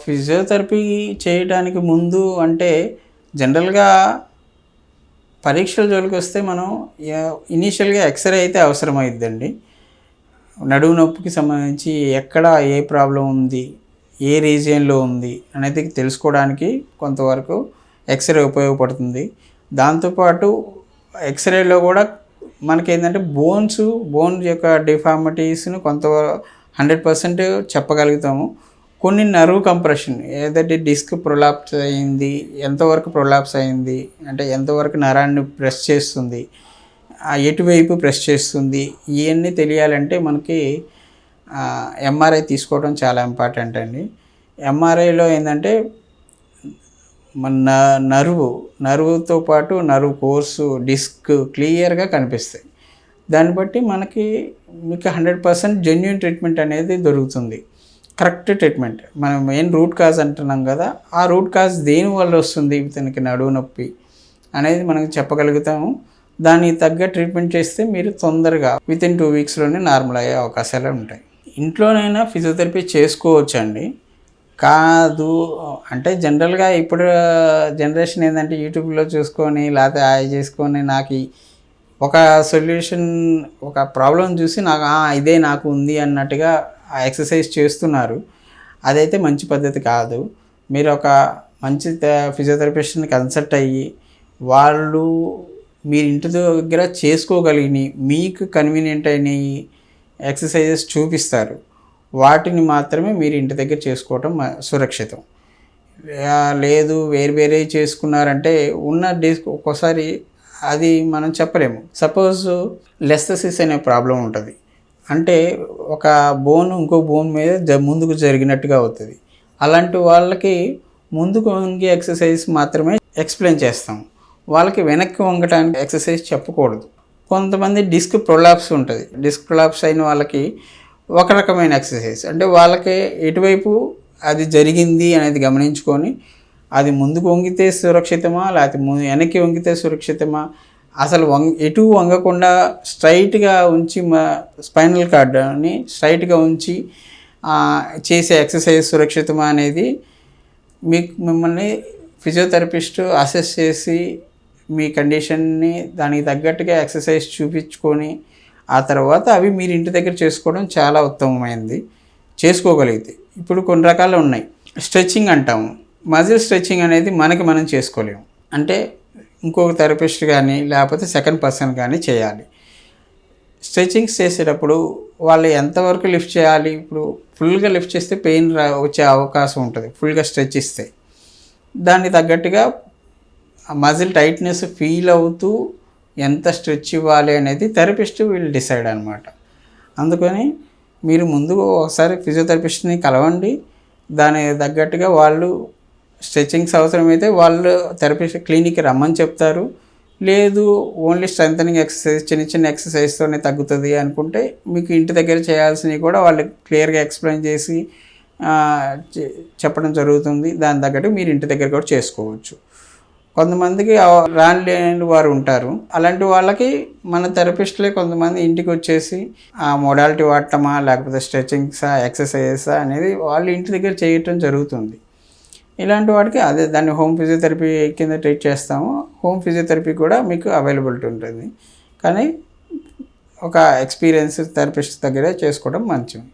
Physiotherapy చేయడానికి ముందు అంటే జనరల్‌గా పరీక్షల జోలికొస్తే మనం ఇనీషియల్‌గా ఎక్స్‌రే అయితే అవసరమైద్దండి. నడుము నొప్పికి సంబంధించి ఎక్కడ ఏ ప్రాబ్లమ్ ఉంది, ఏ రీజియన్‌లో ఉంది అనేది తెలుసుకోవడానికి కొంతవరకు ఎక్స్‌రే ఉపయోగపడుతుంది. దాంతోపాటు ఎక్స్‌రేలో కూడా మనకేందంటే బోన్ యొక్క డిఫార్మిటీస్‌ని 100% చెప్పగలుగుతాము. కొన్ని నర్వ్ కంప్రెషన్ ఏదంటే డిస్క్ ప్రొలాప్స్ అయింది, ఎంతవరకు ప్రొలాప్స్ అయింది, అంటే ఎంతవరకు నరాన్ని ప్రెస్ చేస్తుంది, ఎటువైపు ప్రెస్ చేస్తుంది, ఇవన్నీ తెలియాలంటే మనకి ఎంఆర్ఐ తీసుకోవడం చాలా ఇంపార్టెంట్ అండి. ఎంఆర్ఐలో ఏంటంటే మన నర్వ్తో పాటు నర్వ్ కోర్సు, డిస్క్ క్లియర్గా కనిపిస్తాయి. దాన్ని బట్టి మీకు 100% జెన్యూన్ ట్రీట్మెంట్ అనేది దొరుకుతుంది. Correct treatment. మనం మెయిన్ రూట్ కాజ్ అంటున్నాం కదా, ఆ రూట్ కాజ్ దేనివల్ల వస్తుంది ఇతనికి నడుము నొప్పి అనేది మనం చెప్పగలుగుతాము. దానికి తగ్గ ట్రీట్మెంట్ చేస్తే మీరు తొందరగా వితిన్ 2 వీక్స్‌లోనే నార్మల్ అయ్యే అవకాశాలు ఉంటాయి. ఇంట్లోనైనా ఫిజియోథెరపీ చేసుకోవచ్చండి. కాదు అంటే జనరల్‌గా ఇప్పుడు జనరేషన్ ఏంటంటే యూట్యూబ్‌లో చూసుకొని లేకపోతే చేసుకొని నాకు ఒక సొల్యూషన్, ఒక ప్రాబ్లం చూసి నాకు ఇదే నాకు ఉంది అన్నట్టుగా ఆ ఎక్సర్సైజ్ చేస్తున్నారు. అదైతే మంచి పద్ధతి కాదు. మీరు ఒక మంచి ఫిజియోథెరపిస్ట్‌ని కన్సల్ట్ అయ్యి వాళ్ళు మీరు ఇంటి దగ్గర చేసుకోగలిగినవి, మీకు కన్వీనియంట్ అయినవి ఎక్సర్సైజెస్ చూపిస్తారు. వాటిని మాత్రమే మీరు ఇంటి దగ్గర చేసుకోవటం సురక్షితం. లేదు వేరే చేసుకున్నారంటే ఉన్న డిస్క్ ఒక్కోసారి అది మనం చెప్పలేము. సపోజ్ లెస్థసిస్ అనే ప్రాబ్లం ఉంటుంది. అంటే ఒక బోన్ ఇంకో బోన్ మీద ముందుకు జరిగినట్టుగా అవుతుంది. అలాంటి వాళ్ళకి ముందుకు వంగే ఎక్సర్సైజ్ మాత్రమే ఎక్స్ప్లెయిన్ చేస్తాం. వాళ్ళకి వెనక్కి వంగటానికి ఎక్సర్సైజ్ చెప్పకూడదు. కొంతమంది డిస్క్ ప్రొలాప్స్ ఉంటుంది. డిస్క్ ప్రొలాప్స్ అయిన వాళ్ళకి ఒక రకమైన ఎక్సర్సైజ్, అంటే వాళ్ళకి ఎటువైపు అది జరిగింది అనేది గమనించుకొని అది ముందుకు వంగితే సురక్షితమా లేకపోతే వెనక్కి వంగితే సురక్షితమా, అసలు ఎటు వంగకుండా స్ట్రైట్గా ఉంచి స్పైనల్ కార్డ్ని స్ట్రైట్గా ఉంచి చేసే ఎక్సర్సైజ్ సురక్షితమా అనేది మిమ్మల్ని ఫిజియోథెరపిస్ట్ అసెస్ చేసి మీ కండిషన్ని దానికి తగ్గట్టుగా ఎక్సర్సైజ్ చూపించుకొని ఆ తర్వాత అవి మీరు ఇంటి దగ్గర చేసుకోవడం చాలా ఉత్తమమైనది. చేసుకోగలిగితే ఇప్పుడు కొన్ని రకాలు ఉన్నాయి. స్ట్రెచ్చింగ్ అంటాము. మజిల్ స్ట్రెచ్చింగ్ అనేది మనం చేసుకోలేము. అంటే ఇంకొక థెరపిస్ట్ కానీ లేకపోతే సెకండ్ పర్సన్ కానీ చేయాలి. స్ట్రెచ్చింగ్స్ చేసేటప్పుడు వాళ్ళు ఎంతవరకు లిఫ్ట్ చేయాలి, ఇప్పుడు ఫుల్గా లిఫ్ట్ చేస్తే పెయిన్ వచ్చే అవకాశం ఉంటుంది ఫుల్గా స్ట్రెచ్ ఇస్తే. దానికి తగ్గట్టుగా మజిల్ టైట్నెస్ ఫీల్ అవుతూ ఎంత స్ట్రెచ్ ఇవ్వాలి అనేది థెరపిస్ట్ వీళ్ళు డిసైడ్ అనమాట. అందుకని మీరు ముందు ఒకసారి ఫిజియోథెరపిస్ట్ని కలవండి. దానికి తగ్గట్టుగా వాళ్ళు స్ట్రెచ్చింగ్స్ అవసరమైతే వాళ్ళు థెరపిస్ట్ క్లినిక్కి రమ్మని చెప్తారు. లేదు ఓన్లీ స్ట్రెంథనింగ్ ఎక్సర్సైజ్ చిన్న ఎక్సర్సైజ్తోనే తగ్గుతుంది అనుకుంటే మీకు ఇంటి దగ్గర చేయాల్సినవి కూడా వాళ్ళు క్లియర్గా ఎక్స్ప్లెయిన్ చేసి చెప్పడం జరుగుతుంది. దాని తగ్గట్టు మీరు ఇంటి దగ్గర కూడా చేసుకోవచ్చు. కొంతమందికి రాని వారు ఉంటారు. అలాంటి వాళ్ళకి మన థెరపిస్టులే కొంతమంది ఇంటికి వచ్చేసి ఆ మోడాలిటీ వాడటమా లేకపోతే స్ట్రెచ్చింగ్సా ఎక్సర్సైజెసా అనేది వాళ్ళు ఇంటి దగ్గర చేయటం జరుగుతుంది. ఇలాంటి వాటికి దాన్ని హోమ్ ఫిజియోథెరపీ కింద ట్రీట్ చేస్తాము. హోమ్ ఫిజియోథెరపీ కూడా మీకు అవైలబిలిటీ ఉంటుంది. కానీ ఒక ఎక్స్పీరియన్స్ థెరపిస్ట్ దగ్గరే చేసుకోవడం మంచిది.